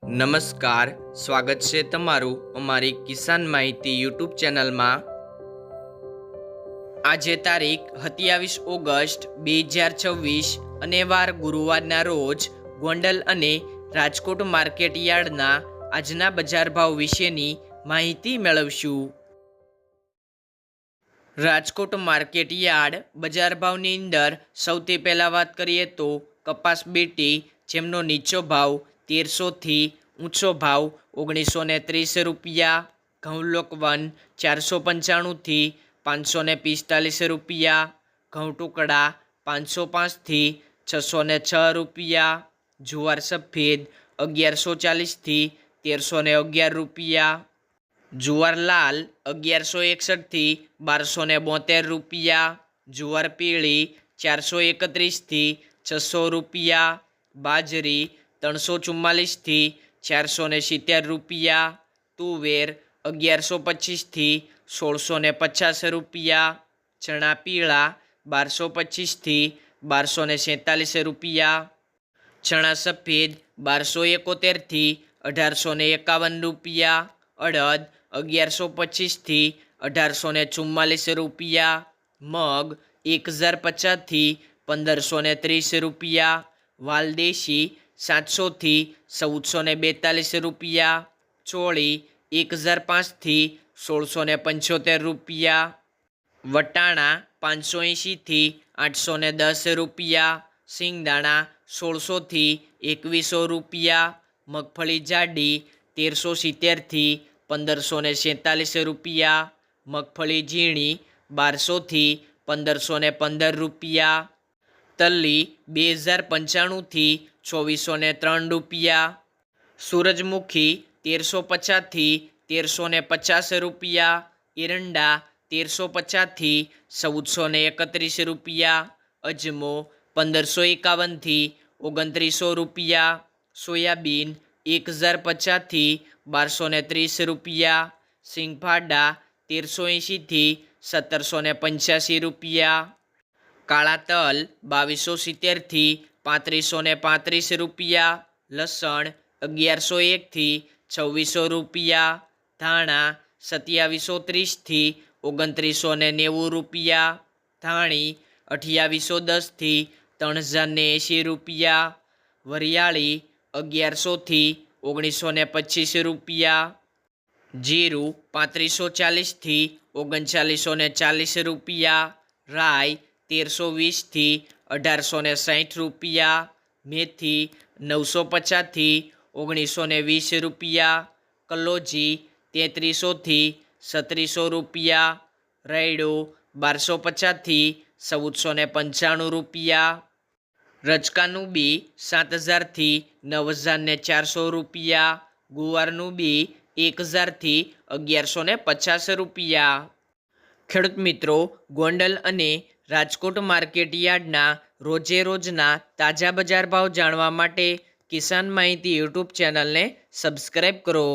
નમસ્કાર, સ્વાગત છે તમારું અમારી કિસાન માહિતી યુટ્યુબ ચેનલમાં। આજે તારીખ 27 ઓગસ્ટ 2026 અને વાર ગુરુવારના રોજ ગોંડલ અને રાજકોટ માર્કેટ યાર્ડના આજના બજાર ભાવ વિશેની માહિતી મેળવશું। રાજકોટ માર્કેટ યાર્ડ બજાર ભાવની અંદર સૌથી પહેલાં વાત કરીએ તો કપાસ બીટી જેમનો નીચો ભાવ 1300 થી ઊંચો ભાવ 1930 રૂપિયા, ઘઉં લોકવન 495 થી 545 રૂપિયા, ઘઉં ટુકડા 505 થી 606 રૂપિયા, જુવાર સફેદ 1140 થી 1311 રૂપિયા, જુવાર લાલ 1161 થી 1272 રૂપિયા, જુવાર પીળી 431 થી 600 રૂપિયા, બાજરી 344 થી 470 રૂપિયા, તુવેર 1125 થી 1650 રૂપિયા, ચણા પીળા 1225 થી 1247 રૂપિયા, ચણા સફેદ 1271 થી 1851 રૂપિયા, અડદ 1125 થી 1844 રૂપિયા, મગ 1050 થી 1530 રૂપિયા, વાલદેશી 700 થી 1442 રૂપિયા, ચોળી 1005 થી 1675 રૂપિયા, વટાણા 580 થી 810 રૂપિયા, સિંગદાણા 1600 થી 2100 રૂપિયા, મગફળી જાડી 1370 થી 1547 રૂપિયા, મગફળી ઝીણી 1200 થી 1515 રૂપિયા, તલ્લી 2095 થી 2403 રૂપિયા, સૂરજમુખી 1350 થી 1350 રૂપિયા, એરંડા 1350 થી 1431 રૂપિયા, અજમો 1551 થી 2900 રૂપિયા, સોયાબીન 1050 થી 1230 રૂપિયા, સિંગફાડા 1380 થી 1785 રૂપિયા, કાળા તલ 2270 થી 3535 રૂપિયા, લસણ 1101 થી 2600 રૂપિયા, ધાણા 2730 થી 2990 રૂપિયા, ધાણી 2810 થી 3080 રૂપિયા, વરિયાળી 1100 થી 1925 રૂપિયા, જીરું 3540 થી 3940 રૂપિયા, રાઈ 1320 થી 1860 રૂપિયા, મેથી 950 થી 1920 રૂપિયા, કલોજી 3300 થી 3700 રૂપિયા, રાયડો 1250 થી 1495 રૂપિયા, રચકાનું બી 7000 થી 9400 રૂપિયા, ગુવારનું બી 1000 થી 1150 રૂપિયા। ખેડૂત મિત્રો, ગોંડલ અને રાજકોટ માર્કેટ યાર્ડના રોજે રોજના તાજા બજાર ભાવ જાણવા માટે કિસાન માહિતી યુટ્યુબ ચેનલને સબસ્ક્રાઈબ કરો।